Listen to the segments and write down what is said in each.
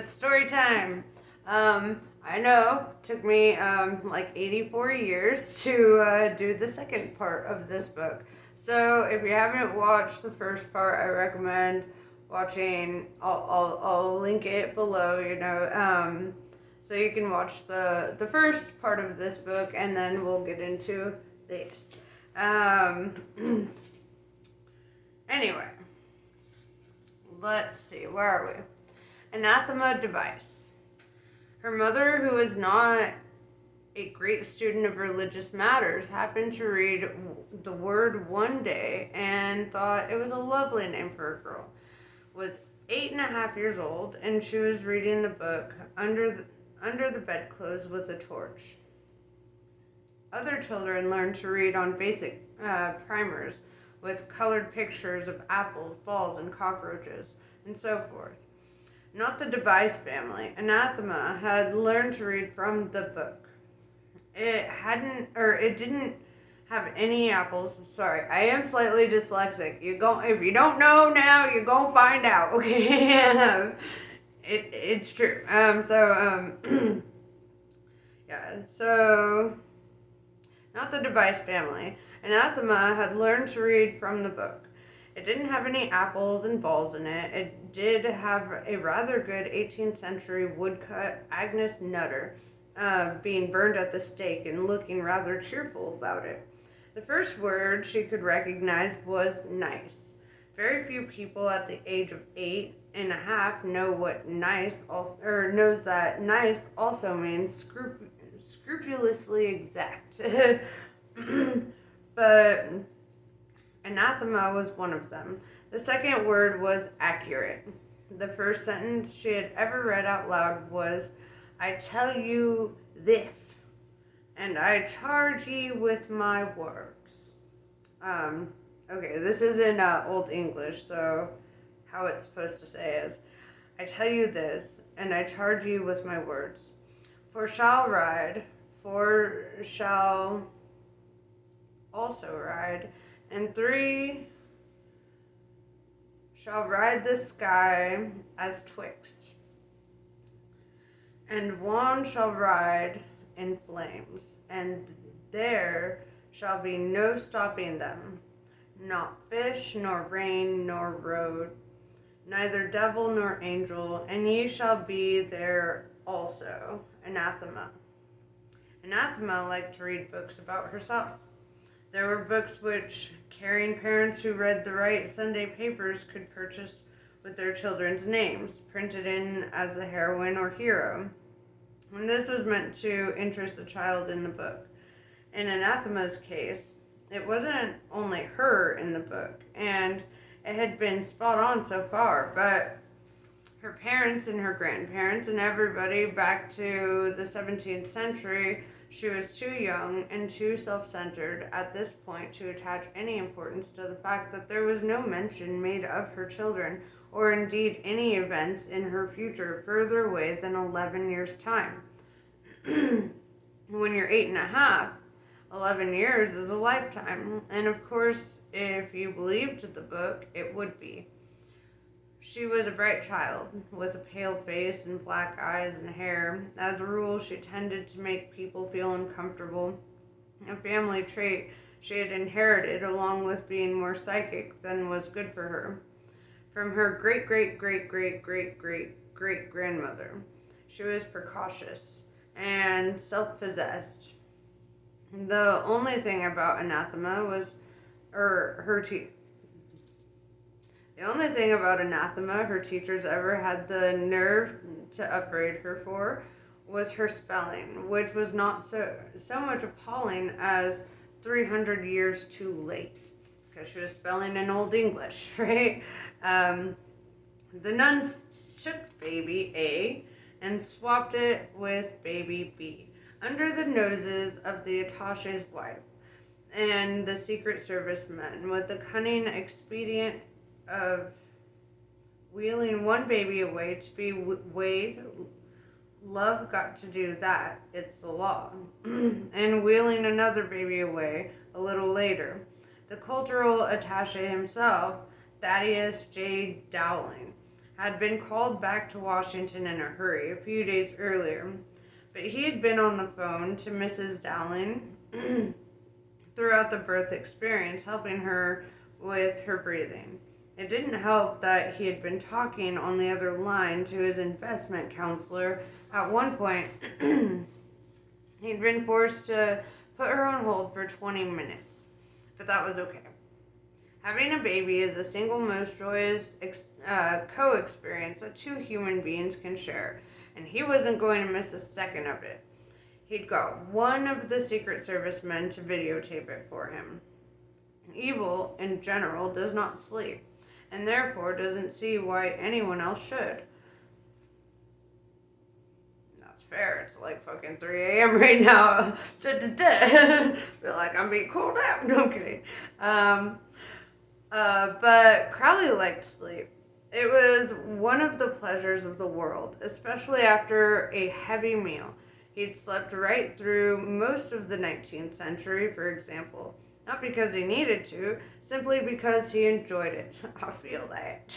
It's story time. I know it took me like 84 years to do the second part of this book. So if you haven't watched the first part, I recommend watching. I'll link it below. So you can watch the first part of this book, and then we'll get into this. Um, anyway, let's see. Where are we? Anathema device. Her mother, who was not a great student of religious matters, happened to read the word one day and thought it was a lovely name for a girl. Was 8.5 years old, and she was reading the book under the bedclothes with a torch. Other children learned to read on basic primers with colored pictures of apples, balls, and cockroaches, and so forth. Not the Device family. Anathema had learned to read from the book. It didn't have any apples. Sorry, I am slightly dyslexic. If you don't know now, you're gonna find out. Okay, it's true. Yeah. So, not the Device family. Anathema had learned to read from the book. It didn't have any apples and balls in it. It did have a rather good 18th century woodcut Agnes Nutter, being burned at the stake and looking rather cheerful about it. The first word she could recognize was nice. Very few people at the age of 8.5 knows that nice also means scrupulously exact. But Anathema was one of them. The second word was accurate. The first sentence she had ever read out loud was, "I tell you this, and I charge ye with my words." Okay, this is in Old English, so how it's supposed to say is, "I tell you this, and I charge you with my words. For shall also ride, and 3 shall ride the sky as twixt, and 1 shall ride in flames, and there shall be no stopping them, not fish, nor rain, nor road, neither devil nor angel, and ye shall be there also." Anathema. Anathema liked to read books about herself. There were books which caring parents who read the right Sunday papers could purchase with their children's names, printed in as the heroine or hero. And this was meant to interest the child in the book. In Anathema's case, it wasn't only her in the book, and it had been spot on so far, but her parents and her grandparents and everybody back to the 17th century, she was too young and too self-centered at this point to attach any importance to the fact that there was no mention made of her children, or indeed any events in her future further away than 11 years' time. When you're 8.5, 11 years is a lifetime, and of course, if you believed the book, it would be. She was a bright child, with a pale face and black eyes and hair. As a rule, she tended to make people feel uncomfortable, a family trait she had inherited, along with being more psychic than was good for her, from her great-great-great-great-great-great-grandmother. She was precocious and self-possessed. The only thing about Anathema was The only thing about Anathema her teachers ever had the nerve to upbraid her for was her spelling, which was not so much appalling as 300 years too late, because she was spelling in Old English, right? The nuns took baby A and swapped it with baby B under the noses of the attache's wife and the Secret Service men, with the cunning expedient of wheeling one baby away to be weighed. Love got to do that, it's the law. And wheeling another baby away a little later. The cultural attaché himself, Thaddeus J. Dowling, had been called back to Washington in a hurry a few days earlier, but he had been on the phone to Mrs. Dowling throughout the birth experience, helping her with her breathing. It didn't help that he had been talking on the other line to his investment counselor. At one point, he'd been forced to put her on hold for 20 minutes, but that was okay. Having a baby is the single most joyous co-experience that two human beings can share, and he wasn't going to miss a second of it. He'd got one of the Secret Service men to videotape it for him. Evil, in general, does not sleep, and therefore doesn't see why anyone else should. That's fair. It's like fucking 3 a.m. right now. Feel like I'm being called out. No, I'm kidding. But Crowley liked sleep. It was one of the pleasures of the world, especially after a heavy meal. He'd slept right through most of the 19th century, for example. Not because he needed to, simply because he enjoyed it. I feel that.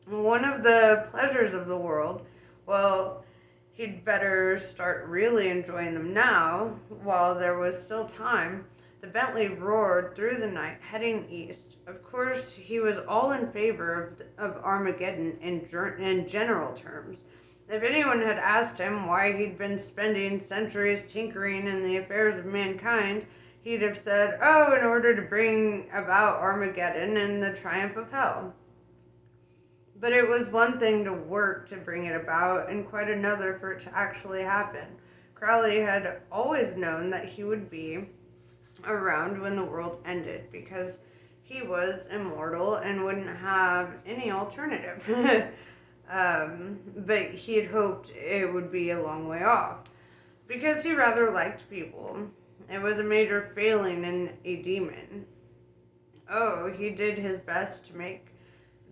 One of the pleasures of the world, well, he'd better start really enjoying them now, while there was still time. The Bentley roared through the night, heading east. Of course, he was all in favor of Armageddon in general terms. If anyone had asked him why he'd been spending centuries tinkering in the affairs of mankind, he'd have said, oh, in order to bring about Armageddon and the triumph of hell. But it was one thing to work to bring it about, and quite another for it to actually happen. Crowley had always known that he would be around when the world ended, because he was immortal and wouldn't have any alternative. But he had hoped it would be a long way off, because he rather liked people. It was a major failing in a demon. Oh, he did his best to make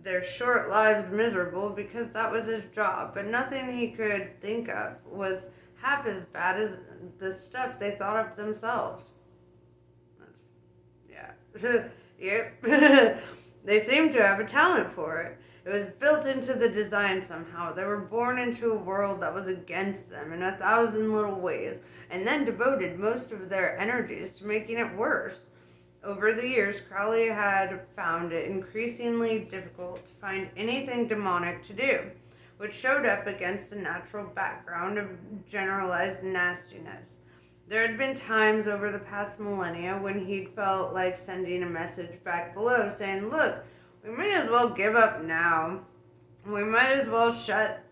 their short lives miserable, because that was his job, but nothing he could think of was half as bad as the stuff they thought of themselves. Yep. They seemed to have a talent for it. It was built into the design somehow. They were born into a world that was against them in 1,000 little ways, and then devoted most of their energies to making it worse. Over the years, Crowley had found it increasingly difficult to find anything demonic to do, which showed up against the natural background of generalized nastiness. There had been times over the past millennia when he'd felt like sending a message back below saying, look, we may as well give up now. We might as well shut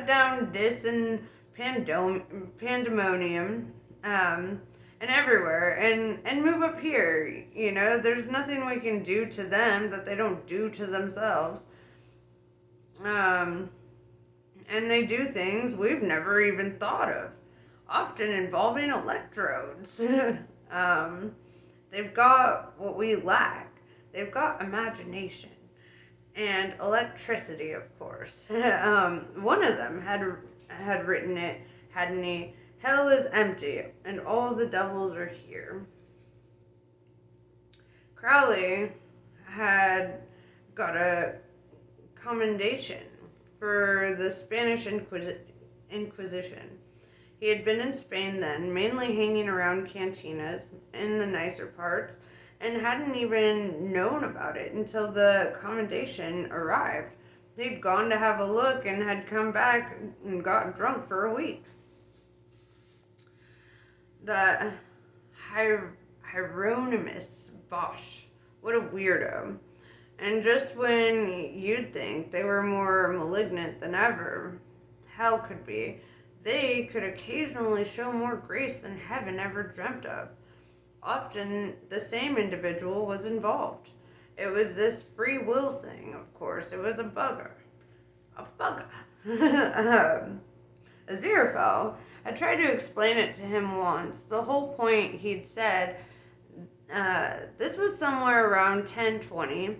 down this and pandemonium and everywhere and move up here. You know, there's nothing we can do to them that they don't do to themselves. And they do things we've never even thought of, often involving electrodes. They've got what we lack. They've got imagination and electricity, of course. One of them had written it, hadn't he? Hell is empty, and all the devils are here. Crowley had got a commendation for the Spanish Inquisition. He had been in Spain then, mainly hanging around cantinas in the nicer parts, and hadn't even known about it until the commendation arrived. He'd gone to have a look and had come back and got drunk for a week. The Hieronymus Bosch. What a weirdo. And just when you'd think they were more malignant than ever hell could be, they could occasionally show more grace than heaven ever dreamt of. Often the same individual was involved. It was this free will thing, of course. It was a bugger. Aziraphale, I tried to explain it to him once. The whole point, he'd said, this was somewhere around 1020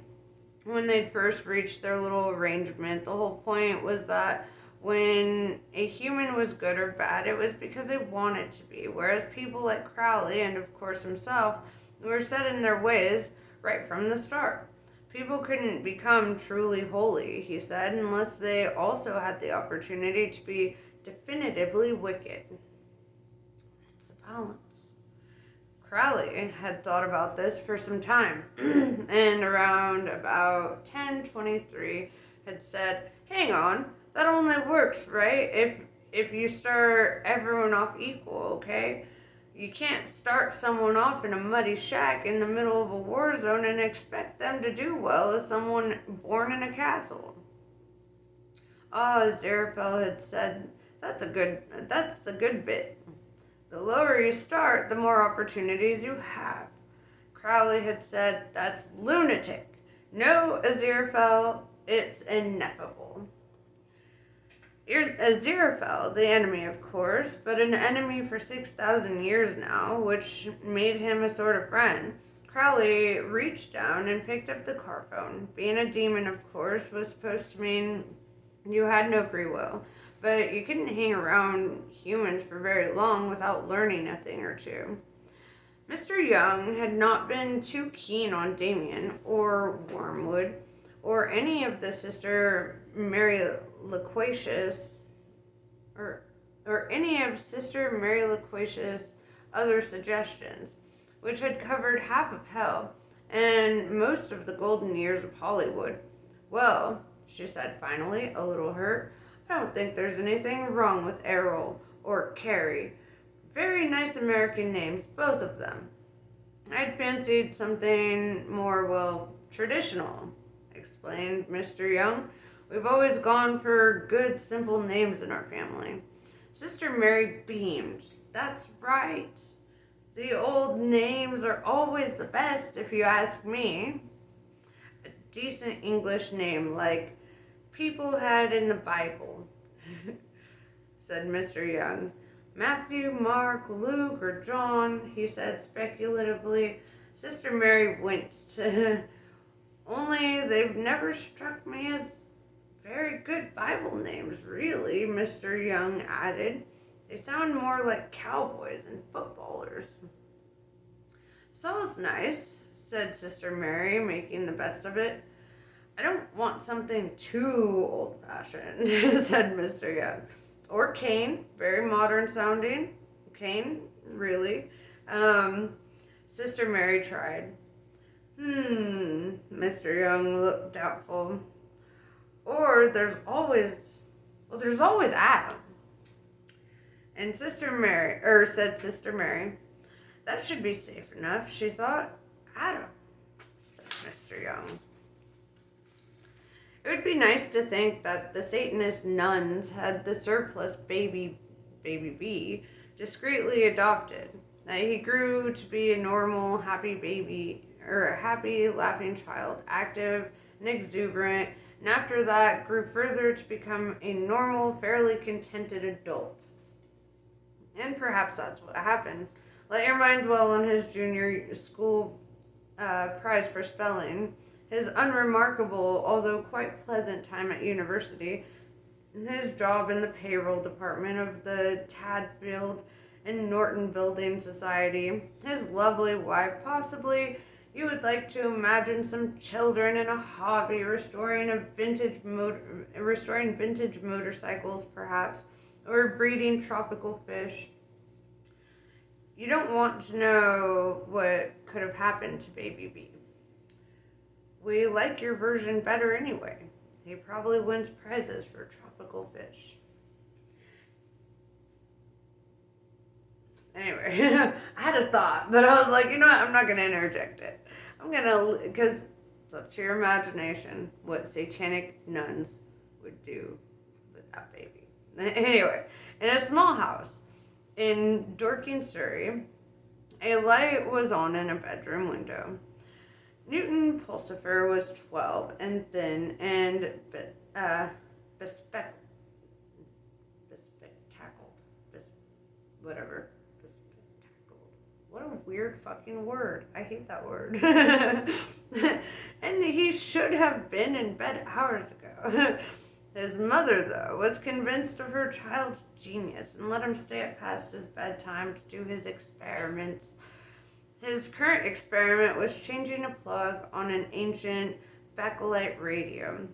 when they'd first reached their little arrangement. The whole point was that when a human was good or bad, it was because they wanted to be, whereas people like Crowley, and of course himself, were set in their ways right from the start. People couldn't become truly holy, he said, unless they also had the opportunity to be definitively wicked. It's a balance. Crowley had thought about this for some time, and around about 1023 had said, "Hang on, that only works, right? If you start everyone off equal, okay? You can't start someone off in a muddy shack in the middle of a war zone and expect them to do well as someone born in a castle." Aziraphale had said, that's the good bit. The lower you start, the more opportunities you have. Crowley had said, that's lunatic. No, Aziraphale, it's ineffable. Aziraphale, the enemy, of course, but an enemy for 6,000 years now, which made him a sort of friend. Crowley reached down and picked up the car phone. Being a demon, of course, was supposed to mean you had no free will, but you couldn't hang around humans for very long without learning a thing or two. Mr. Young had not been too keen on Damien or Wormwood or any of the Sister Mary Loquacious or any of Sister Mary Loquacious' other suggestions, which had covered half of hell and most of the golden years of Hollywood. "Well," she said finally, a little hurt, "I don't think there's anything wrong with Errol or Carrie. Very nice American names, both of them. I'd fancied something more, well, traditional," explained Mr. Young. "We've always gone for good, simple names in our family." Sister Mary beamed. "That's right. The old names are always the best, if you ask me. A decent English name like people had in the Bible," said Mr. Young. "Matthew, Mark, Luke, or John," he said speculatively. Sister Mary winced. "Only they've never struck me as very good Bible names, really," Mr. Young added. "They sound more like cowboys and footballers." "Saul's nice," said Sister Mary, making the best of it. "I don't want something too old-fashioned," said Mr. Young. "Or Cain, very modern sounding." "Cain, really?" Sister Mary tried. Mr. Young looked doubtful. "Or there's always Adam." And said Sister Mary, "That should be safe enough," she thought. "Adam," said Mr. Young. It would be nice to think that the Satanist nuns had the surplus baby B discreetly adopted, that he grew to be a normal, happy baby, or a happy, laughing child, active and exuberant, and after that grew further to become a normal, fairly contented adult. And perhaps that's what happened. Let your mind dwell on his junior school prize for spelling, his unremarkable, although quite pleasant time at university, his job in the payroll department of the Tadfield and Norton Building Society, his lovely wife. Possibly you would like to imagine some children in a hobby, restoring vintage motorcycles, perhaps, or breeding tropical fish. You don't want to know what could have happened to Baby B. We like your version better anyway. He probably wins prizes for tropical fish. Anyway, I had a thought, but I was like, you know what? I'm not going to interject it. Because it's up to your imagination what satanic nuns would do with that baby. Anyway, in a small house in Dorking, Surrey, a light was on in a bedroom window. Newton Pulsifer was 12 and thin and bespectacled. Bespectacled. What a weird fucking word. I hate that word. And he should have been in bed hours ago. His mother, though, was convinced of her child's genius and let him stay up past his bedtime to do his experiments. His current experiment was changing a plug on an ancient backlight radio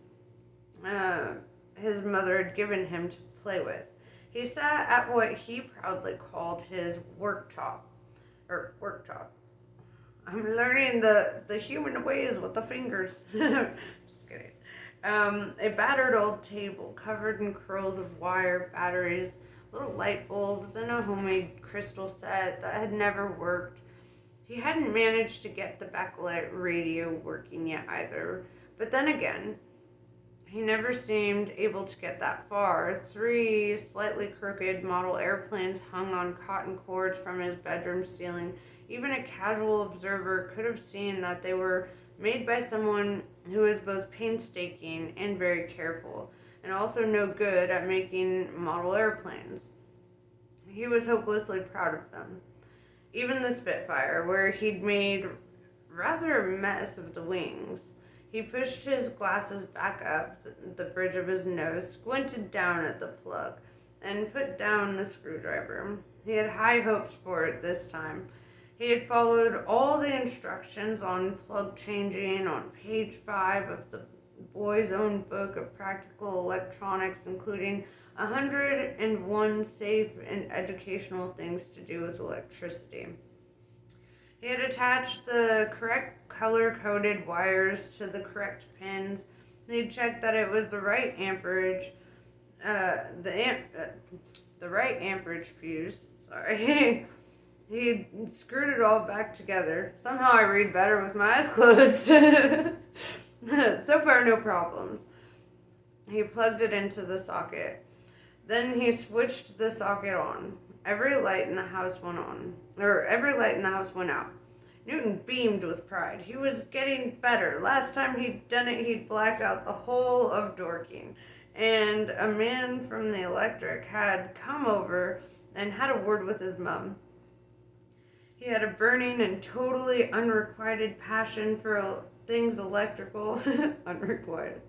his mother had given him to play with. He sat at what he proudly called his worktop. I'm learning the human ways with the fingers. Just kidding. A battered old table covered in curls of wire, batteries, little light bulbs, and a homemade crystal set that had never worked. He hadn't managed to get the backlight radio working yet either. But then again, he never seemed able to get that far. 3 slightly crooked model airplanes hung on cotton cords from his bedroom ceiling. Even a casual observer could have seen that they were made by someone who was both painstaking and very careful, and also no good at making model airplanes. He was hopelessly proud of them. Even the Spitfire, where he'd made rather a mess of the wings. He pushed his glasses back up the bridge of his nose, squinted down at the plug, and put down the screwdriver. He had high hopes for it this time. He had followed all the instructions on plug changing on page 5 of the boy's own book of practical electronics, including 101 safe and educational things to do with electricity. He had attached the correct color-coded wires to the correct pins. He checked that it was the right amperage, the right amperage fuse. Sorry. He screwed it all back together. Somehow I read better with my eyes closed. So far, no problems. He plugged it into the socket. Then he switched the socket on. Every light in the house went out. Newton beamed with pride. He was getting better. Last time he'd done it, he'd blacked out the whole of Dorking. And a man from the electric had come over and had a word with his mum. He had a burning and totally unrequited passion for things electrical. Unrequited.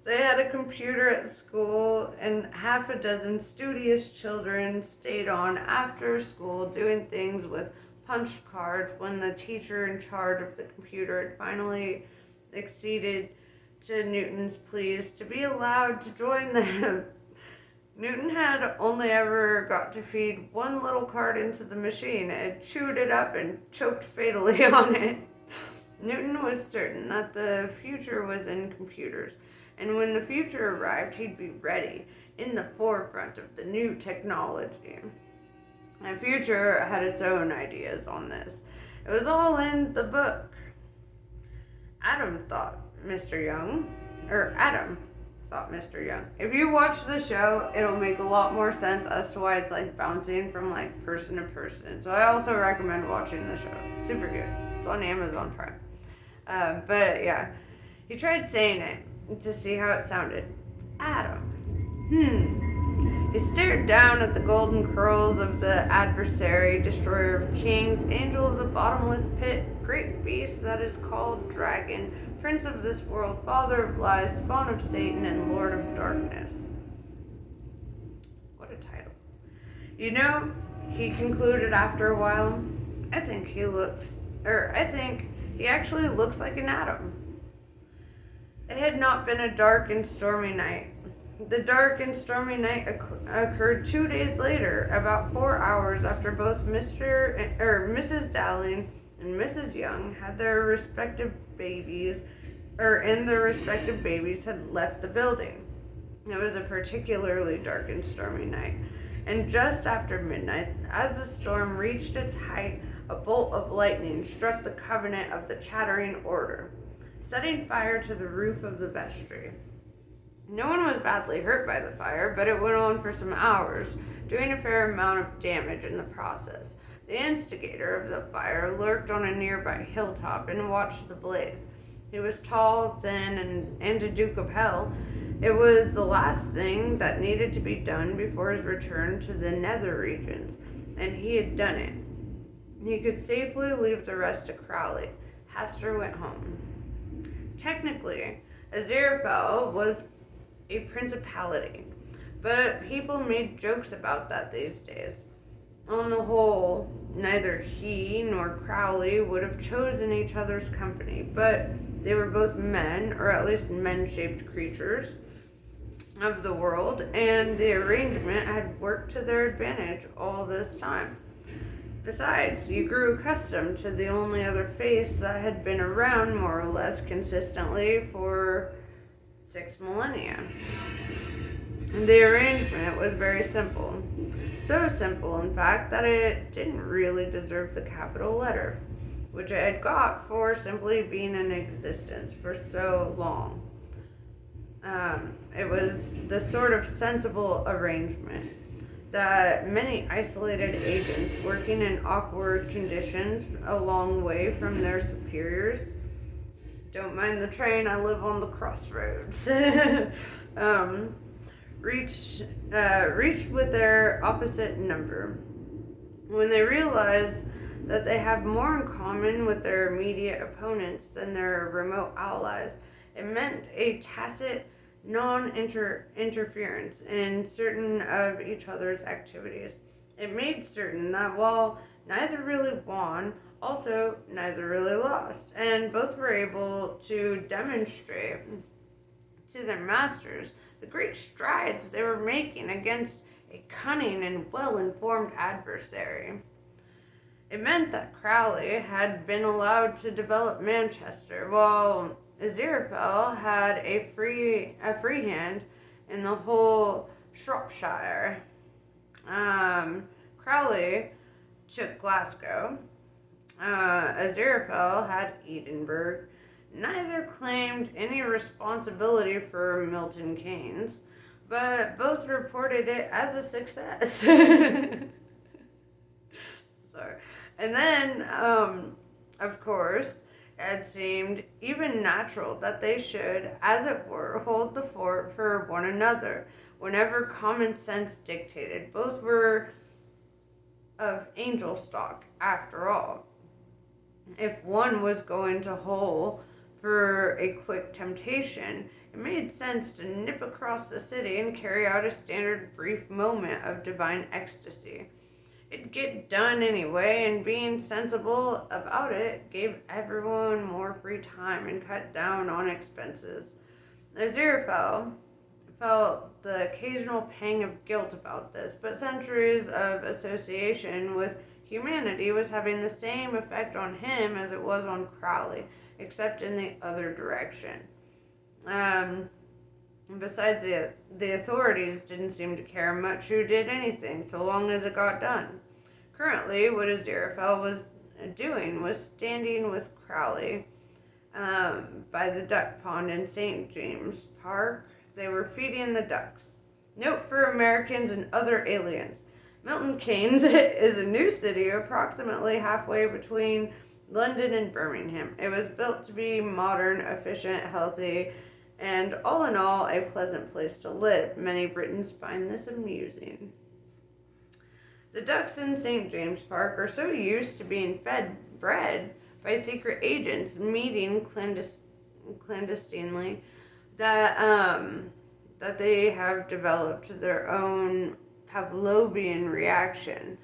They had a computer at school, and half a dozen studious children stayed on after school doing things with punch cards when the teacher in charge of the computer had finally acceded to Newton's pleas to be allowed to join them. Newton had only ever got to feed one little card into the machine. It chewed it up and choked fatally on it. Newton was certain that the future was in computers, and when the future arrived, he'd be ready, in the forefront of the new technology. The future had its own ideas on this. It was all in the book. Adam thought Mr. Young. If you watch the show, it'll make a lot more sense as to why it's like bouncing from like person to person. So I also recommend watching the show. Super good. It's on Amazon Prime. But yeah, he tried saying it to see how it sounded. Adam. He stared down at the golden curls of the adversary, destroyer of kings, angel of the bottomless pit, great beast that is called dragon, prince of this world, father of lies, spawn of Satan, and lord of darkness. What a title. You know, he concluded after a while, I think he actually looks like an atom. It had not been a dark and stormy night. The dark and stormy night occurred 2 days later, about 4 hours after both Mrs. Dowling and Mrs. Young had their respective babies had left the building. It was a particularly dark and stormy night, and just after midnight, as the storm reached its height, a bolt of lightning struck the covenant of the Chattering Order, setting fire to the roof of the vestry. No one was badly hurt by the fire, but it went on for some hours, doing a fair amount of damage in the process. The instigator of the fire lurked on a nearby hilltop and watched the blaze. He was tall, thin, and a Duke of Hell. It was the last thing that needed to be done before his return to the nether regions, and he had done it. He could safely leave the rest to Crowley. Hester went home. Technically, Aziraphale was a principality, but people made jokes about that these days. On the whole, neither he nor Crowley would have chosen each other's company, but they were both men, or at least men-shaped creatures of the world, and the arrangement had worked to their advantage all this time. Besides, you grew accustomed to the only other face that had been around more or less consistently for 6 millennia. The arrangement was very simple. So simple, in fact, that it didn't really deserve the capital letter, which it had got for simply being in existence for so long. It was the sort of sensible arrangement that many isolated agents working in awkward conditions a long way from their superiors. Don't mind the train, I live on the crossroads. Reached with their opposite number. When they realize that they have more in common with their immediate opponents than their remote allies, it meant a tacit non-interference in certain of each other's activities. It made certain that while neither really won, also neither really lost, and both were able to demonstrate to their masters the great strides they were making against a cunning and well-informed adversary. It meant that Crowley had been allowed to develop Manchester, while Aziraphale had a free hand in the whole Shropshire. Crowley took Glasgow. Aziraphale had Edinburgh. Neither claimed any responsibility for Milton Keynes, but both reported it as a success. Sorry. And then, of course, it seemed even natural that they should, as it were, hold the fort for one another, whenever common sense dictated. Both were of angel stock, after all. If one was going to hole for a quick temptation, it made sense to nip across the city and carry out a standard brief moment of divine ecstasy. It'd get done anyway, and being sensible about it gave everyone more free time and cut down on expenses. Aziraphale felt the occasional pang of guilt about this, but centuries of association with humanity was having the same effect on him as it was on Crowley, except in the other direction. Besides, the authorities didn't seem to care much who did anything, so long as it got done. Currently, what Aziraphale was doing was standing with Crowley by the duck pond in St. James Park. They were feeding the ducks. Note for Americans and other aliens. Milton Keynes is a new city approximately halfway between London and Birmingham. It was built to be modern, efficient, healthy, and all in all, a pleasant place to live. Many Britons find this amusing. The ducks in St. James Park are so used to being bred by secret agents meeting clandestinely that they have developed their own Pavlovian reaction.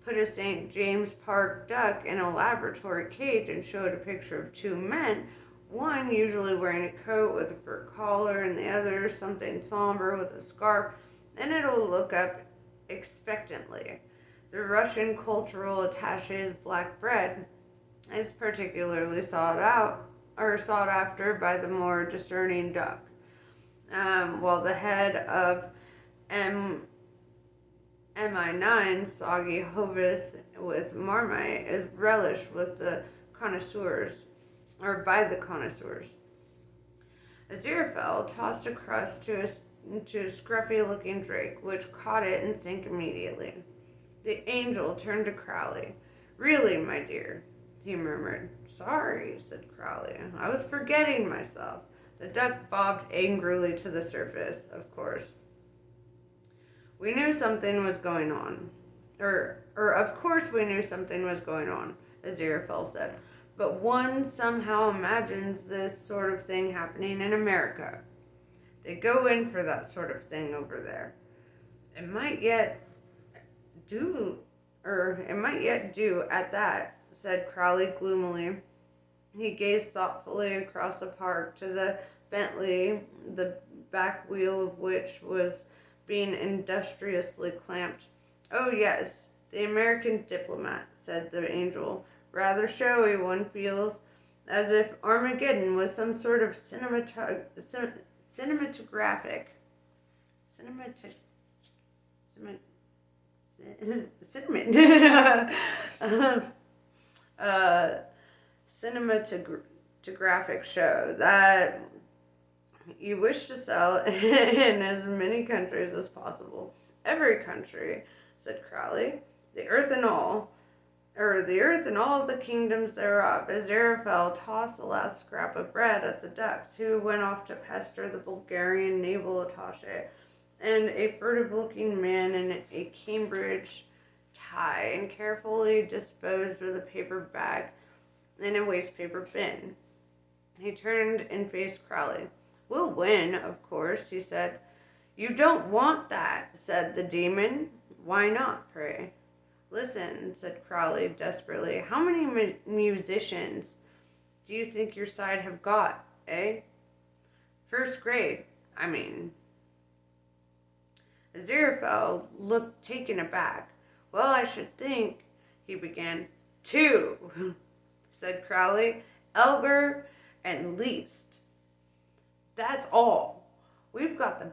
Put a St. James Park duck in a laboratory cage and showed a picture of two men, one usually wearing a coat with a fur collar and the other something somber with a scarf, and it'll look up expectantly. The Russian cultural attache's black bread is particularly sought after by the more discerning duck, while the head of MI9 soggy hovis with marmite is relished with the connoisseurs, or by the connoisseurs. Aziraphale tossed a crust to a scruffy-looking drake, which caught it and sank immediately. The angel turned to Crowley. "Really, my dear," he murmured. "Sorry," said Crowley. "I was forgetting myself." The duck bobbed angrily to the surface, of course. "We knew something was going on. Of course we knew something was going on," Aziraphale said. "But one somehow imagines this sort of thing happening in America. They go in for that sort of thing over there. It might yet do it might yet do at that, said Crowley gloomily. He gazed thoughtfully across the park to the Bentley, the back wheel of which was being industriously clamped. Oh, yes, the American diplomat, said the angel. Rather showy, one feels, as if Armageddon was some sort of cinematographic. Cinematic. Cinnamon. Cinematographic show that you wish to sell in as many countries as possible. Every country, said Crowley. The earth and all the kingdoms thereof. Aziraphale tossed the last scrap of bread at the ducks, who went off to pester the Bulgarian naval attaché, and a furtive-looking man in a Cambridge tie, and carefully disposed of the paper bag in a wastepaper bin. He turned and faced Crowley. We'll win, of course, he said. You don't want that, said the demon. Why not, pray? Listen, said Crowley desperately. How many musicians do you think your side have got, eh? First grade, I mean. Aziraphale looked taken aback. Well, I should think, he began. 2, said Crowley. Elgar and Liszt. That's all. We've got the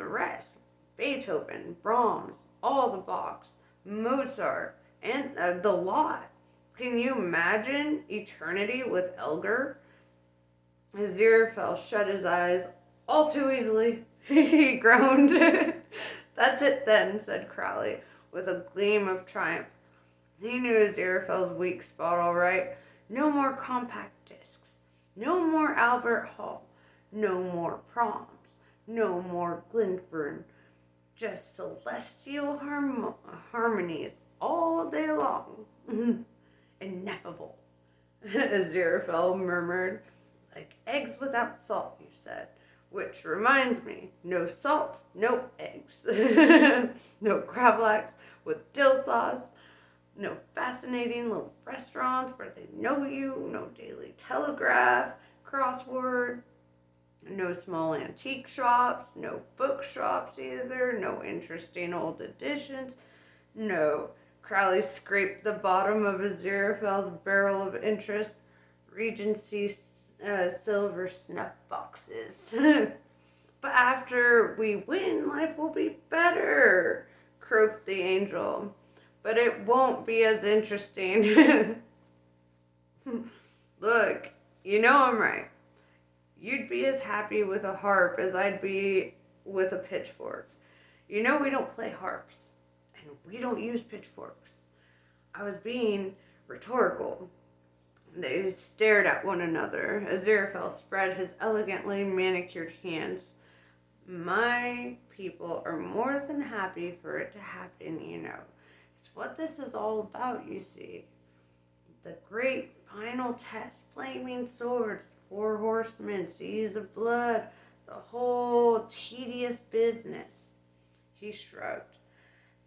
rest. Beethoven, Brahms, all the Bachs, Mozart, and the lot. Can you imagine eternity with Elgar? Aziraphale shut his eyes all too easily. He groaned. That's it then, said Crowley, with a gleam of triumph. He knew Aziraphale's weak spot all right. No more compact discs. No more Albert Hall. No more proms. No more Glenfern. Just celestial harmonies all day long. Ineffable, Aziraphale murmured. Like eggs without salt, you said. Which reminds me, no salt, no eggs. No gravlax with dill sauce. No fascinating little restaurants where they know you. No Daily Telegraph, crossword. No small antique shops. No bookshops either. No interesting old editions. No. Crowley scraped the bottom of Aziraphale's barrel of interest. Regency silver snuff boxes. But after we win, life will be better, croaked the angel. But it won't be as interesting. Look, you know I'm right. You'd be as happy with a harp as I'd be with a pitchfork. You know we don't play harps, and we don't use pitchforks. I was being rhetorical. They stared at one another. Aziraphale spread his elegantly manicured hands. My people are more than happy for it to happen, you know. It's what this is all about, you see. The great final test, flaming swords, 4 horsemen, seas of blood, the whole tedious business. He shrugged.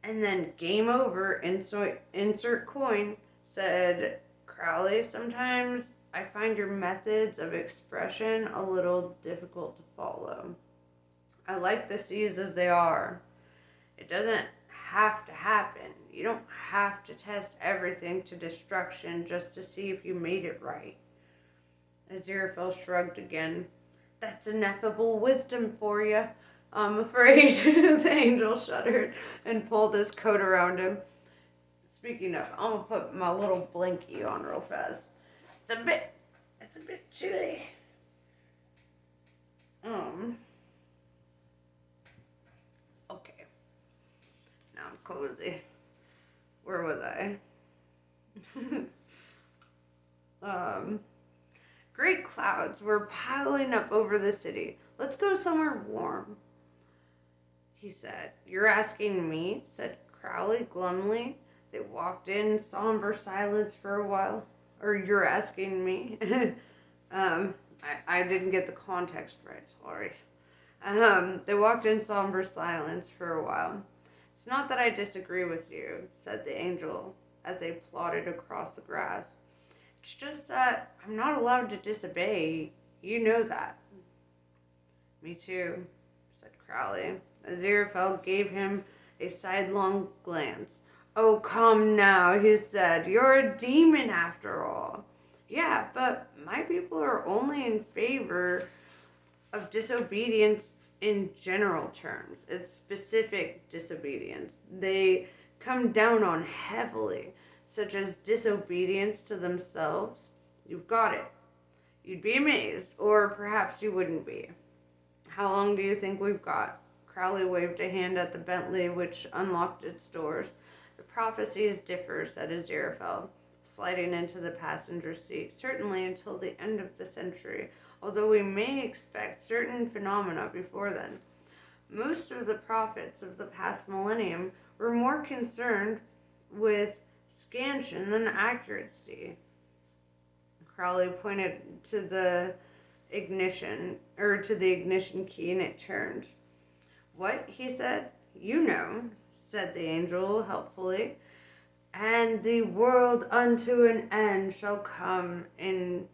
And then game over, insert coin, said Crowley. Sometimes I find your methods of expression a little difficult to follow. I like the seas as they are. It doesn't have to happen. You don't have to test everything to destruction just to see if you made it right. Aziraphale shrugged again. That's ineffable wisdom for you, I'm afraid. The angel shuddered and pulled his coat around him. Speaking of, I'm gonna put my little blankie on real fast. It's a bit chilly. Okay. Now I'm cozy. Where was I? Great clouds were piling up over the city. Let's go somewhere warm, he said. You're asking me, said Crowley glumly. They walked in somber silence for a while. Or you're asking me? I didn't get the context right, sorry. They walked in somber silence for a while. It's not that I disagree with you, said the angel as they plodded across the grass. It's just that I'm not allowed to disobey. You know that. Me too, said Crowley. Aziraphale gave him a sidelong glance. Oh, come now, he said. You're a demon after all. Yeah, but my people are only in favor of disobedience in general terms. It's specific disobedience. They come down on heavily, such as disobedience to themselves. You've got it. You'd be amazed, or perhaps you wouldn't be. How long do you think we've got? Crowley waved a hand at the Bentley, which unlocked its doors. The prophecies differ, said Aziraphale, sliding into the passenger seat. Certainly until the end of the century, although we may expect certain phenomena before then. Most of the prophets of the past millennium were more concerned with scansion than accuracy. Crowley pointed to the ignition key, and it turned. What? He said. You know, said the angel helpfully. And the world unto an end shall come in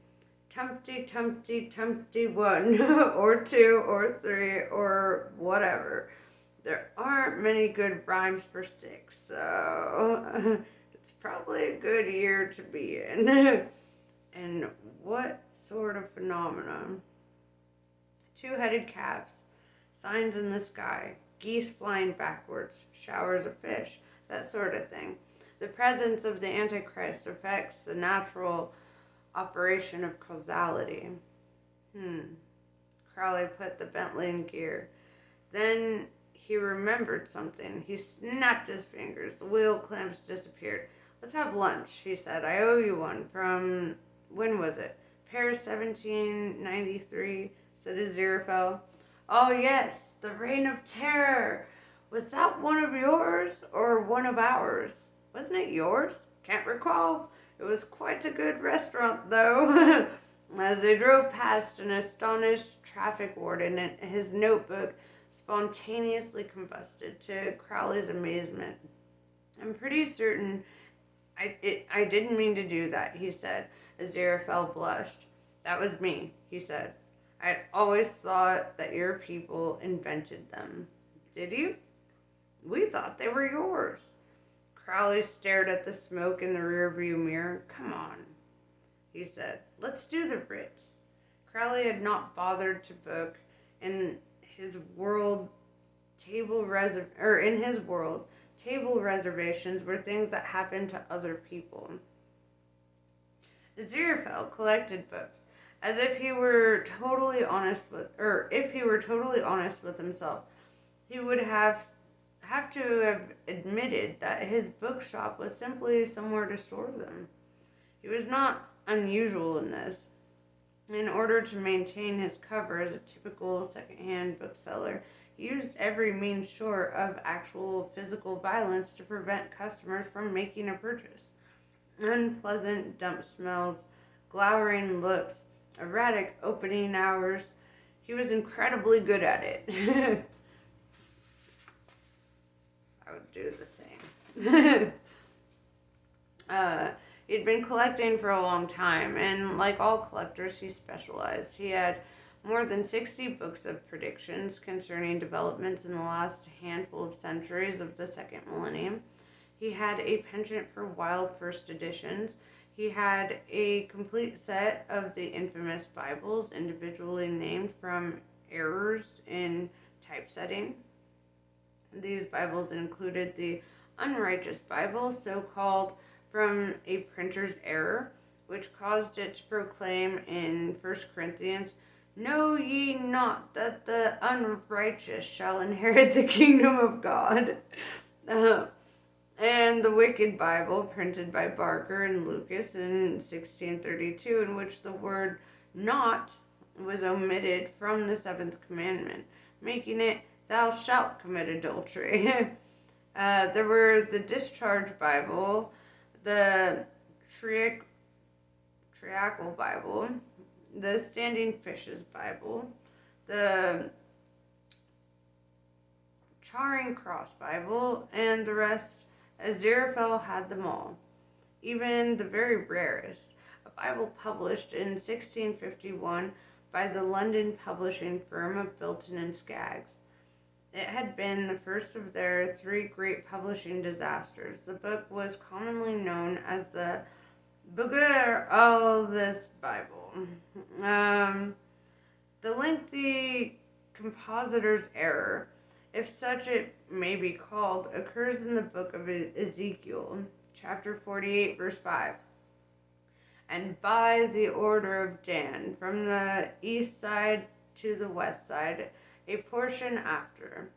Tumpty 1 or 2 or 3 or whatever. There aren't many good rhymes for 6, so it's probably a good year to be in. And what sort of phenomenon? Two-headed calves, signs in the sky, geese flying backwards, showers of fish, that sort of thing. The presence of the Antichrist affects the natural operation of causality. Crowley put the Bentley in gear. Then he remembered something. He snapped his fingers. The wheel clamps disappeared. Let's have lunch, he said. I owe you one from, when was it? Paris 1793, said Aziraphale. Oh yes, the Reign of Terror. Was that one of yours or one of ours? Wasn't it yours? Can't recall. It was quite a good restaurant, though. As they drove past, an astonished traffic warden, his notebook spontaneously combusted, to Crowley's amazement. I'm pretty certain I didn't mean to do that, he said. Aziraphale blushed. That was me, he said. I'd always thought that your people invented them. Did you? We thought they were yours. Crowley stared at the smoke in the rearview mirror. Come on, he said. Let's do the Ritz. Crowley had not bothered to book in his world table reservations were things that happened to other people. Aziraphale collected books, as if he were totally honest with himself. He would have to have admitted that his bookshop was simply somewhere to store them. He was not unusual in this. In order to maintain his cover as a typical second-hand bookseller, he used every means short of actual physical violence to prevent customers from making a purchase. Unpleasant dump smells, glowering looks, erratic opening hours. He was incredibly good at it. I would do the same. He'd been collecting for a long time, and like all collectors, he specialized. He had more than 60 books of predictions concerning developments in the last handful of centuries of the second millennium. He had a penchant for wild first editions. He had a complete set of the infamous Bibles, individually named from errors in typesetting. These Bibles included the Unrighteous Bible, so called from a printer's error, which caused it to proclaim in 1 Corinthians, Know ye not that the unrighteous shall inherit the kingdom of God? And the Wicked Bible, printed by Barker and Lucas in 1632, in which the word not was omitted from the seventh commandment, making it, Thou shalt commit adultery. There were the Discharge Bible, the Triacle Bible, the Standing Fishes Bible, the Charing Cross Bible, and the rest. Aziraphale had them all, even the very rarest, a Bible published in 1651 by the London publishing firm of Bilton and Skaggs. It had been the first of their three great publishing disasters. The book was commonly known as the Bugger of this Bible. The lengthy compositor's error, if such it may be called, occurs in the book of Ezekiel, chapter 48, verse 5. And by the order of Dan, from the east side to the west side, a portion after.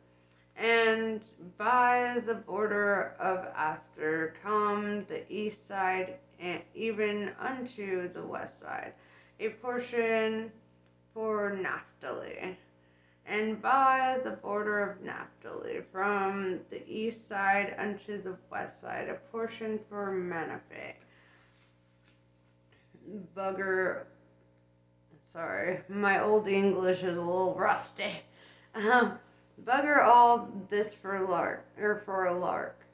And by the border of after come the east side, and even unto the west side, a portion for Naphtali. And by the border of Naphtali, from the east side unto the west side, a portion for Manasseh. Sorry, my old English is a little rusty. Bugger all this for a lark.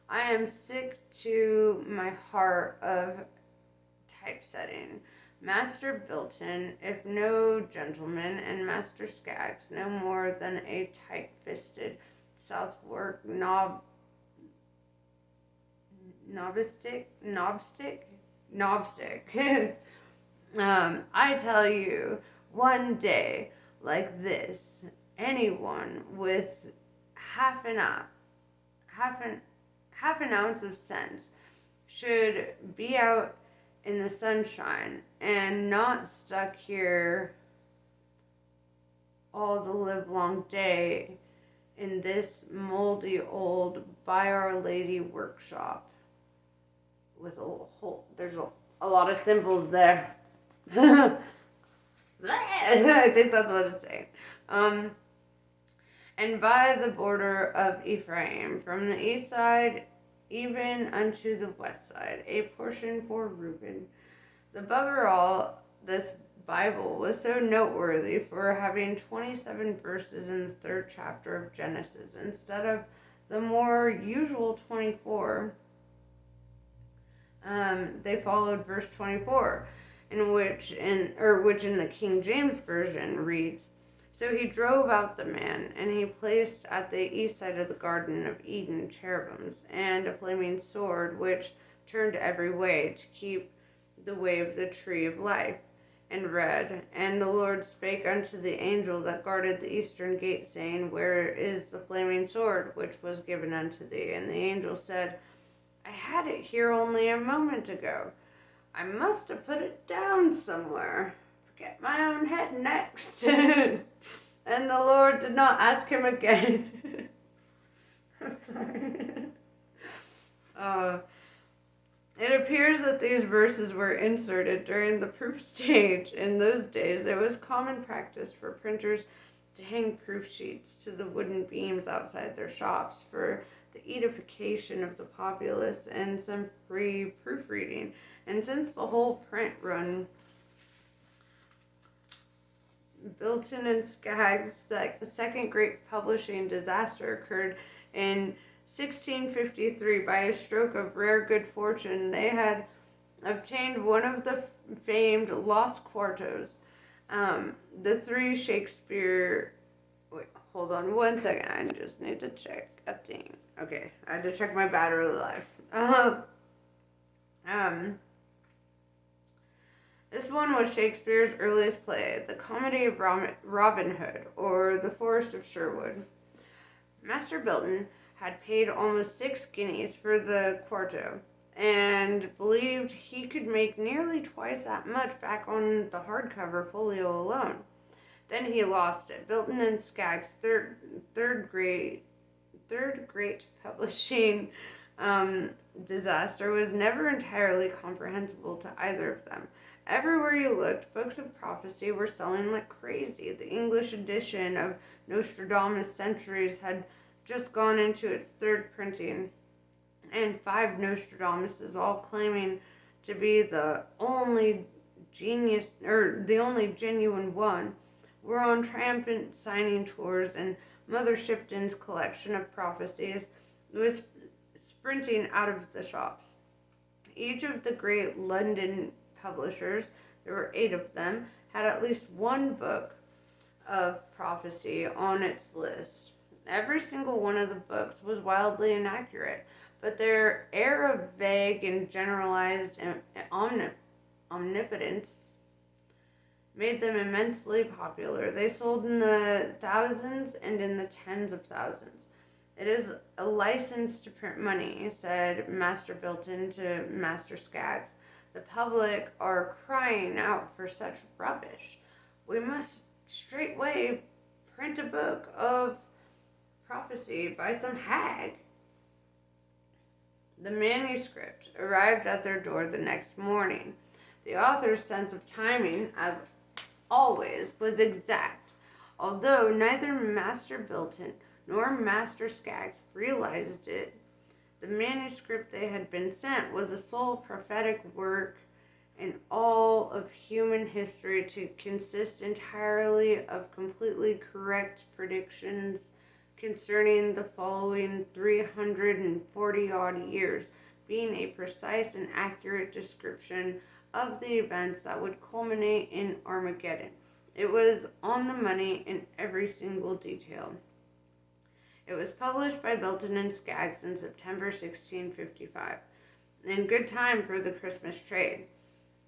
I am sick to my heart of typesetting. Master Bilton, if no gentleman, and Master Skaggs, no more than a tight-fisted Southwark knobstick. I tell you, one day like this, anyone with half an ounce of sense should be out in the sunshine and not stuck here all the livelong day in this moldy old By Our Lady workshop with there's a lot of symbols there. I think that's what it's saying. And by the border of Ephraim, from the east side even unto the west side, a portion for Reuben. The bugger all, this Bible, was so noteworthy for having 27 verses in the 3rd chapter of Genesis instead of the more usual 24. They followed verse 24, which in the King James Version reads, So he drove out the man, and he placed at the east side of the Garden of Eden cherubims, and a flaming sword, which turned every way to keep the way of the tree of life. And read, And the Lord spake unto the angel that guarded the eastern gate, saying, Where is the flaming sword, which was given unto thee? And the angel said, I had it here only a moment ago. I must have put it down somewhere. Forget my own head next. And the Lord did not ask him again. I'm sorry. It appears that these verses were inserted during the proof stage. In those days, it was common practice for printers to hang proof sheets to the wooden beams outside their shops for the edification of the populace and some free proofreading. And since the whole print run, Bilton and Skaggs, the second great publishing disaster, occurred in 1653. By a stroke of rare good fortune, they had obtained one of the famed lost quartos. The three Shakespeare... Wait, hold on one second. I just need to check a thing. Okay, I had to check my battery life. This one was Shakespeare's earliest play, the comedy of Robin Hood, or The Forest of Sherwood. Master Bilton had paid almost 6 guineas for the quarto, and believed he could make nearly twice that much back on the hardcover folio alone. Then he lost it. Bilton and Skaggs' third great publishing disaster was never entirely comprehensible to either of them. Everywhere you looked, books of prophecy were selling like crazy. The English edition of Nostradamus' Centuries had just gone into its 3rd printing, and 5 Nostradamuses, all claiming to be the only genuine one, were on triumphant signing tours and Mother Shipton's collection of prophecies was sprinting out of the shops. Each of the great London publishers, there were 8 of them, had at least one book of prophecy on its list. Every single one of the books was wildly inaccurate, but their air of vague and generalized omnipotence made them immensely popular. They sold in the thousands and in the tens of thousands. It is a license to print money, said Master Bilton to Master Skaggs. The public are crying out for such rubbish. We must straightway print a book of prophecy by some hag. The manuscript arrived at their door the next morning. The author's sense of timing, as always, was exact, although neither Master Bilton nor Master Skaggs realized it. The manuscript they had been sent was a sole prophetic work in all of human history to consist entirely of completely correct predictions concerning the following 340-odd years, being a precise and accurate description of the events that would culminate in Armageddon. It was on the money in every single detail. It was published by Bilton and Skaggs in September 1655, in good time for the Christmas trade.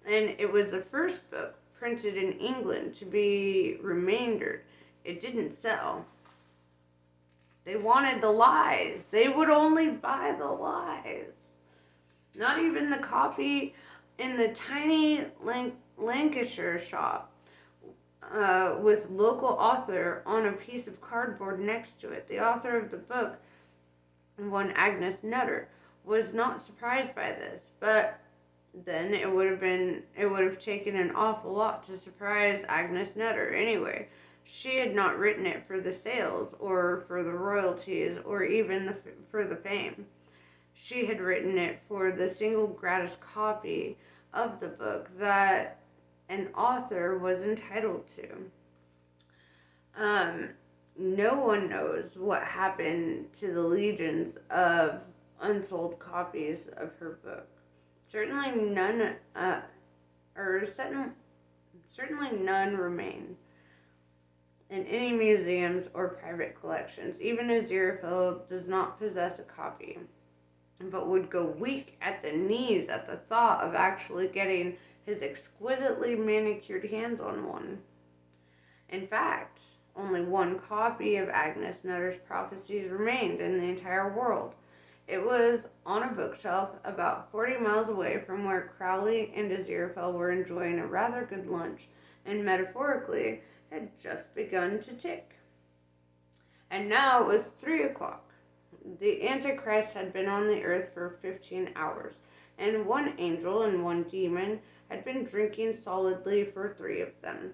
And it was the first book printed in England to be remaindered. It didn't sell. They wanted the lies. They would only buy the lies. Not even the copy in the tiny Lancashire shop with local author on a piece of cardboard next to it. The author of the book, one Agnes Nutter, was not surprised by this, but then it would have taken an awful lot to surprise Agnes Nutter anyway. She had not written it for the sales or for the royalties or even for the fame. She had written it for the single gratis copy of the book that an author was entitled to. No one knows what happened to the legions of unsold copies of her book. Certainly none remain in any museums or private collections. Even Aziraphale does not possess a copy, but would go weak at the knees at the thought of actually getting his exquisitely manicured hands on one. In fact, only one copy of Agnes Nutter's prophecies remained in the entire world. It was on a bookshelf about 40 miles away from where Crowley and Aziraphale were enjoying a rather good lunch, and metaphorically had just begun to tick. And now it was 3 o'clock. The Antichrist had been on the earth for 15 hours, and one angel and one demon had been drinking solidly for 3 of them.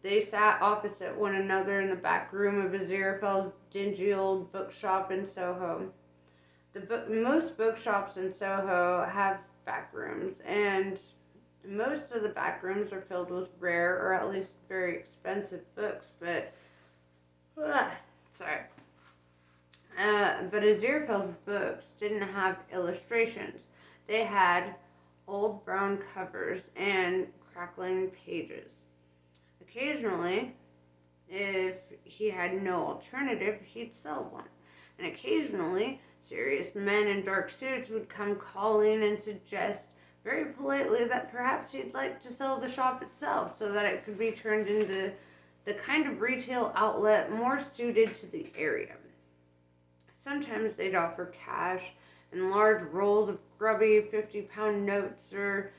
They sat opposite one another in the back room of Aziraphale's dingy old bookshop in Soho. Most bookshops in Soho have back rooms, and most of the back rooms are filled with rare or at least very expensive books, but Aziraphale's books didn't have illustrations. They had old brown covers and crackling pages. Occasionally, if he had no alternative, he'd sell one. And occasionally, serious men in dark suits would come calling and suggest very politely that perhaps he'd like to sell the shop itself so that it could be turned into the kind of retail outlet more suited to the area. Sometimes they'd offer cash and large rolls of grubby 50-pound notes, or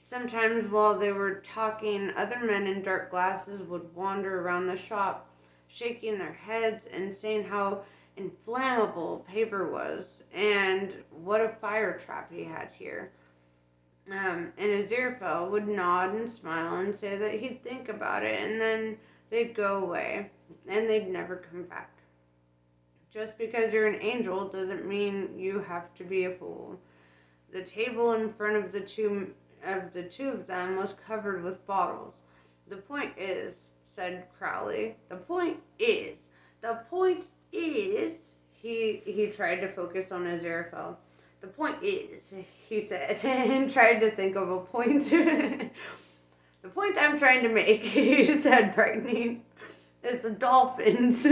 sometimes while they were talking, other men in dark glasses would wander around the shop, shaking their heads and saying how inflammable paper was and what a fire trap he had here. And Aziraphale would nod and smile and say that he'd think about it, and then they'd go away, and they'd never come back. Just because you're an angel doesn't mean you have to be a fool. The table in front of the two of them was covered with bottles. "The point is," said Crowley, "the point is The point is, he tried to focus on Aziraphale. The point is, he said, and tried to think of a point. The point I'm trying to make, he said, brightening, is the dolphins.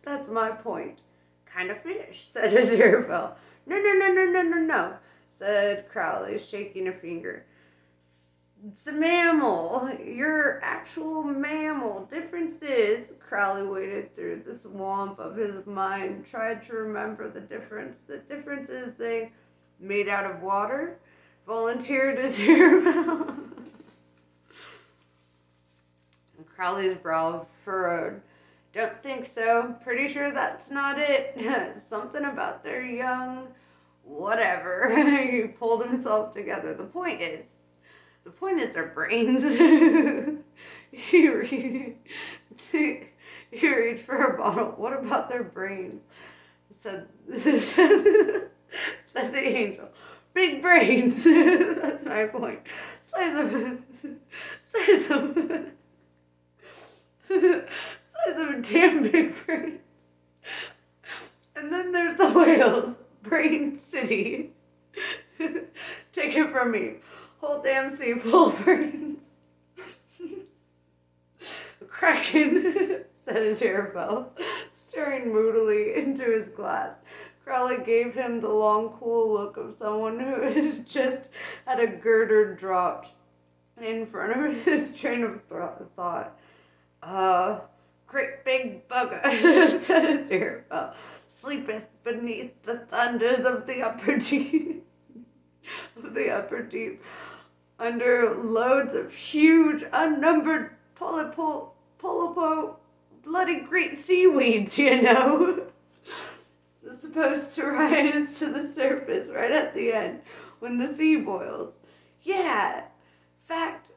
That's my point. Kind of fish, said Aziraphale. No, said Crowley, shaking a finger. It's a mammal. You're actual mammal. Difference is, Crowley waded through the swamp of his mind, tried to remember the difference. The difference is they made out of water, volunteered as Aziraphale. Crowley's brow furrowed. Don't think so. Pretty sure that's not it. Something about their young... Whatever. He pulled himself together. The point is their brains. He reached for a bottle. What about their brains? Said the angel. Big brains. That's my point. Size of damn big brains. And then there's the whales. Brain City. Take it from me. Whole damn sea full of brains. Kraken, said Aziraphale, staring moodily into his glass. Crowley gave him the long, cool look of someone who has just had a girder dropped in front of his train of thought. Great big bugger, said Aziraphale, sleepeth beneath the thunders of the upper deep. Under loads of huge, unnumbered polypo, bloody great seaweeds, you know. They're supposed to rise to the surface right at the end when the sea boils. Yeah, fact.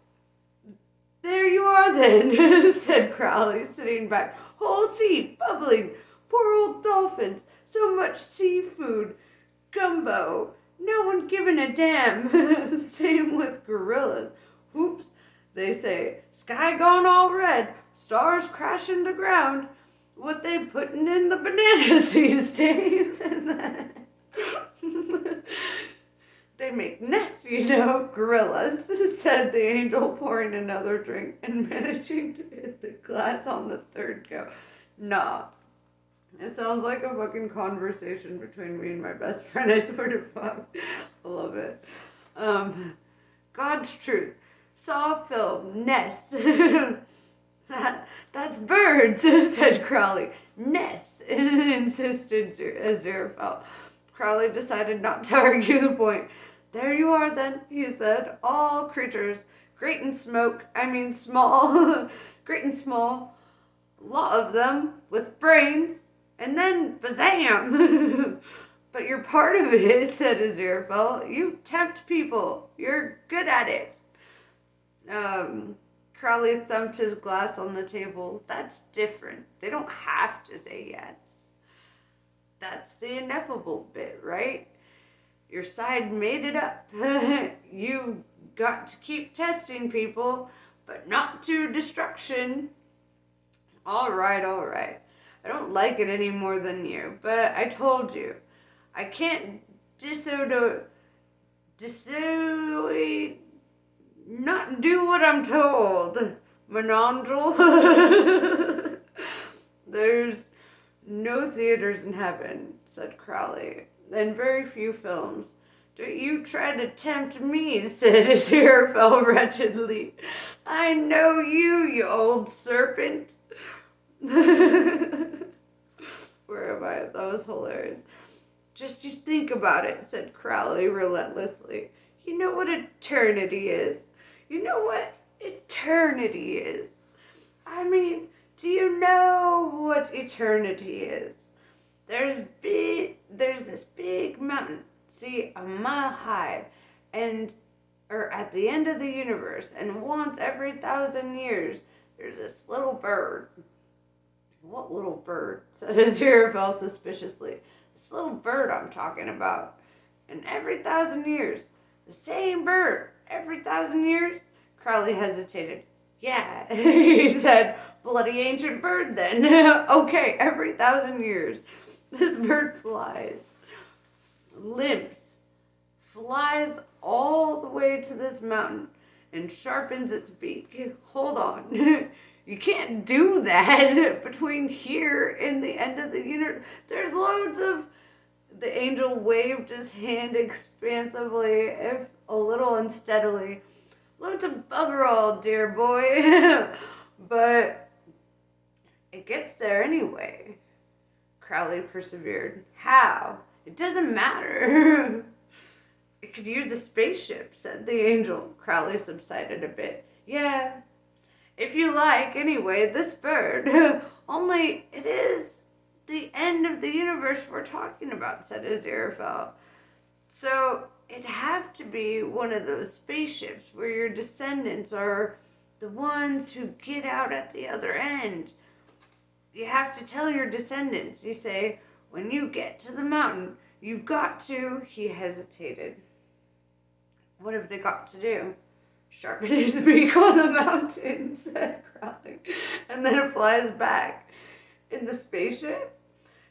There you are then, said Crowley, sitting back. Whole sea bubbling. Poor old dolphins. So much seafood. Gumbo. No one giving a damn. Same with gorillas. Whoops, they say. Sky gone all red. Stars crashing to ground. What they putting in the bananas these days? And then they make nests, you know, gorillas, said the angel, pouring another drink and managing to hit the glass on the third go. Nah. It sounds like a fucking conversation between me and my best friend, I swear to fuck. I love it. God's truth. Saw film. Nests. That's birds, said Crowley. Nests, insisted Aziraphale. Crowley decided not to argue the point. There you are then, he said. All creatures. Great and small. Great and small. Lot of them with brains. And then, bazam! But you're part of it, said Aziraphale. You tempt people. You're good at it. Crowley thumped his glass on the table. That's different. They don't have to say yes. That's the ineffable bit, right? Your side made it up. You've got to keep testing people, but not to destruction. All right. I don't like it any more than you, but I told you. I can't not do what I'm told, Menandrel. There's no theaters in heaven, said Crowley, and very few films. Don't you try to tempt me, said Aziraphale wretchedly. I know you old serpent. Where am I? That was hilarious. Just you think about it, said Crowley relentlessly. You know what eternity is. You know what eternity is. I mean, do you know what eternity is? There's this big mountain, see, a mile high, or at the end of the universe, and once every 1,000 years, there's this little bird. What little bird? Said Aziraphale suspiciously. This little bird I'm talking about. And every 1,000 years, the same bird. Every 1,000 years? Crowley hesitated. Yeah, he said, bloody ancient bird then. Okay, every 1,000 years, this bird flies, limps, flies all the way to this mountain, and sharpens its beak. Hold on. You can't do that between here and the end of the universe. There's loads of... The angel waved his hand expansively, if a little unsteadily. Loads of bugger all, dear boy. But it gets there anyway. Crowley persevered. How? It doesn't matter. It could use a spaceship, said the angel. Crowley subsided a bit. Yeah, if you like, anyway, this bird. Only it is the end of the universe we're talking about, said Aziraphale. So it'd have to be one of those spaceships where your descendants are the ones who get out at the other end. You have to tell your descendants, you say, when you get to the mountain, you've got to... He hesitated. What have they got to do? Sharpen his beak on the mountain, said Crowley. And then it flies back in the spaceship.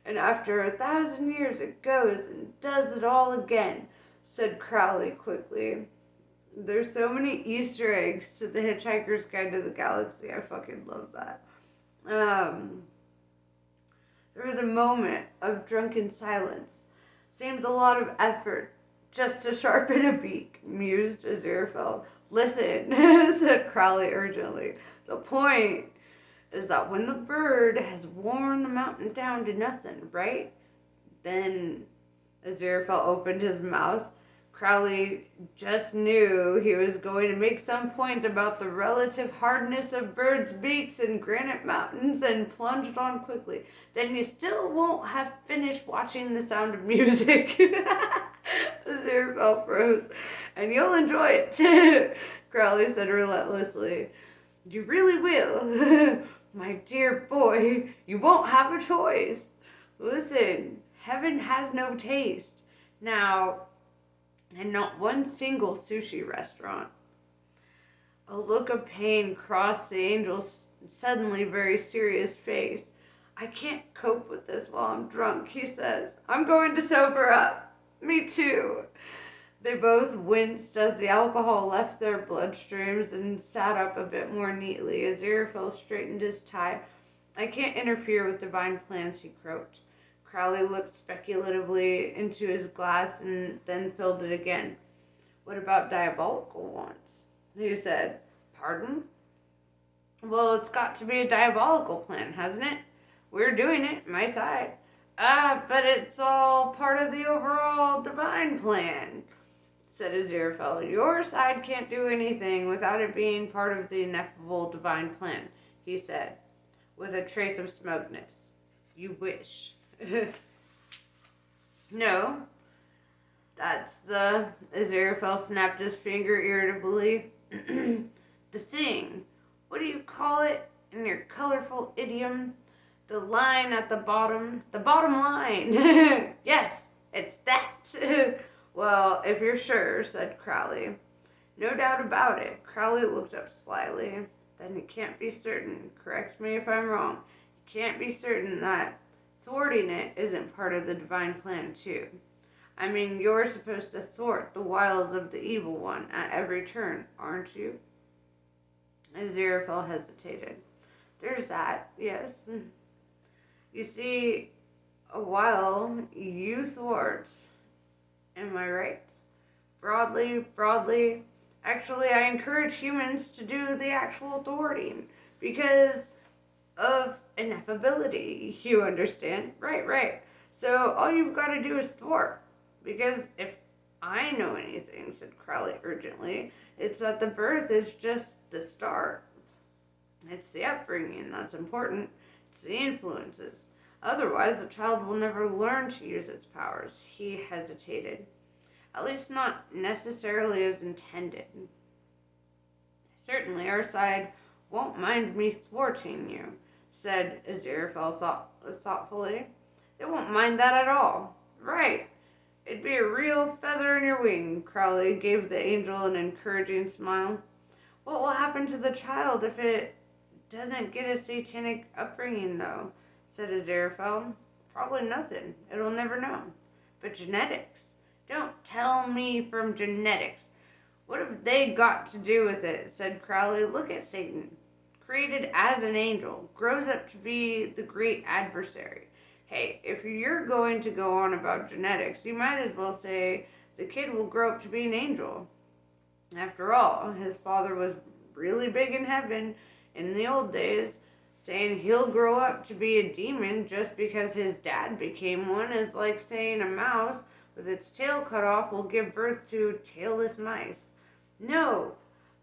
And after 1,000 years it goes and does it all again, said Crowley quickly. There's so many Easter eggs to the Hitchhiker's Guide to the Galaxy. I fucking love that. There was a moment of drunken silence. Seems a lot of effort just to sharpen a beak, mused Aziraphale. Listen, said Crowley urgently. The point is that when the bird has worn the mountain down to nothing, right? Then Aziraphale opened his mouth. Crowley just knew he was going to make some point about the relative hardness of birds' beaks in granite mountains and plunged on quickly. Then you still won't have finished watching The Sound of Music. Aziraphale froze. And you'll enjoy it, Crowley said relentlessly. You really will. My dear boy, you won't have a choice. Listen, heaven has no taste. Now, and not one single sushi restaurant. A look of pain crossed the angel's suddenly very serious face. I can't cope with this while I'm drunk, he says. I'm going to sober up. Me too. They both winced as the alcohol left their bloodstreams and sat up a bit more neatly. Aziraphale straightened his tie. I can't interfere with divine plans, he croaked. Crowley looked speculatively into his glass and then filled it again. What about diabolical ones? He said. Pardon? Well, it's got to be a diabolical plan, hasn't it? We're doing it, my side. But it's all part of the overall divine plan, said Aziraphale. Your side can't do anything without it being part of the ineffable divine plan, he said, with a trace of smugness. You wish. No, that's the... Aziraphale snapped his finger irritably. The thing. What do you call it in your colorful idiom? The line at the bottom. The bottom line. Yes, it's that. Well, if you're sure, said Crowley. No doubt about it. Crowley looked up slyly. Then you can't be certain. Correct me if I'm wrong. You can't be certain that thwarting it isn't part of the divine plan, too. I mean, you're supposed to thwart the wiles of the evil one at every turn, aren't you? Aziraphale hesitated. There's that, yes. You see, a while you thwart. Am I right? Broadly. Actually, I encourage humans to do the actual thwarting because of ineffability, you understand? Right. So all you've got to do is thwart. Because if I know anything, said Crowley urgently, it's that the birth is just the start. It's the upbringing that's important. It's the influences. Otherwise, the child will never learn to use its powers. He hesitated. At least not necessarily as intended. Certainly, our side won't mind me thwarting you, said Aziraphale thoughtfully. They won't mind that at all. Right. It'd be a real feather in your wing, Crowley gave the angel an encouraging smile. What will happen to the child if it doesn't get a satanic upbringing, though, said Aziraphale. Probably nothing. It'll never know. But genetics? Don't tell me from genetics. What have they got to do with it? Said Crowley. Look at Satan. Created as an angel, grows up to be the great adversary. Hey, if you're going to go on about genetics, you might as well say the kid will grow up to be an angel. After all, his father was really big in heaven in the old days. Saying he'll grow up to be a demon just because his dad became one is like saying a mouse with its tail cut off will give birth to tailless mice. No,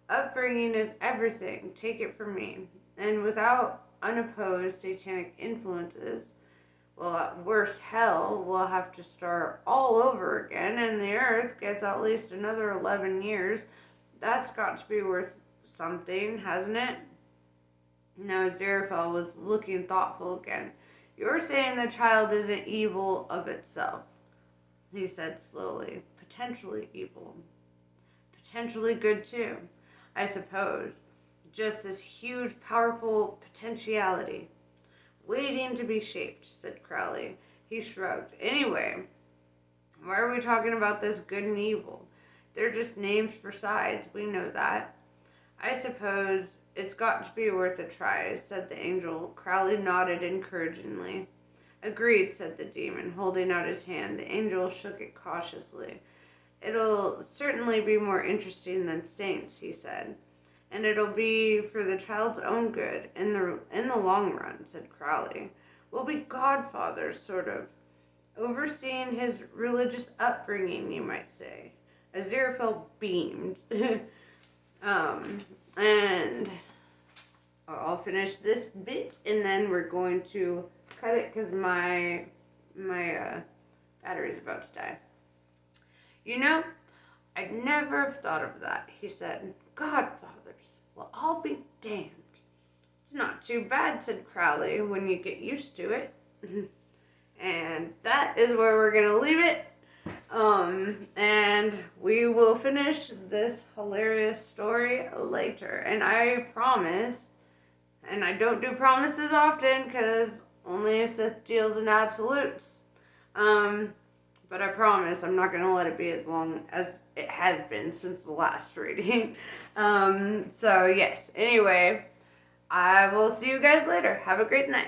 upbringing is everything, take it from me. And without unopposed satanic influences, well, at worst, hell will have to start all over again, and the earth gets at least another 11 years. That's got to be worth something, hasn't it? Now Aziraphale was looking thoughtful again. You're saying the child isn't evil of itself, he said slowly. Potentially evil. Potentially good too, I suppose. Just this huge, powerful potentiality. Waiting to be shaped, said Crowley. He shrugged. Anyway, why are we talking about this good and evil? They're just names for sides, we know that. I suppose it's got to be worth a try, said the angel. Crowley nodded encouragingly. Agreed, said the demon, holding out his hand. The angel shook it cautiously. It'll certainly be more interesting than saints, he said. And it'll be for the child's own good in the long run, said Crowley. We'll be godfathers, sort of, overseeing his religious upbringing, you might say. Aziraphale beamed. And I'll finish this bit, and then we're going to cut it because my battery's about to die. You know, I'd never have thought of that, he said. Godfathers, well, I'll be damned. It's not too bad, said Crowley, when you get used to it. And that is where we're going to leave it. And we will finish this hilarious story later. And I promise, and I don't do promises often because only Sith deals in absolutes. But I promise I'm not going to let it be as long as it has been since the last reading. So yes, anyway, I will see you guys later. Have a great night.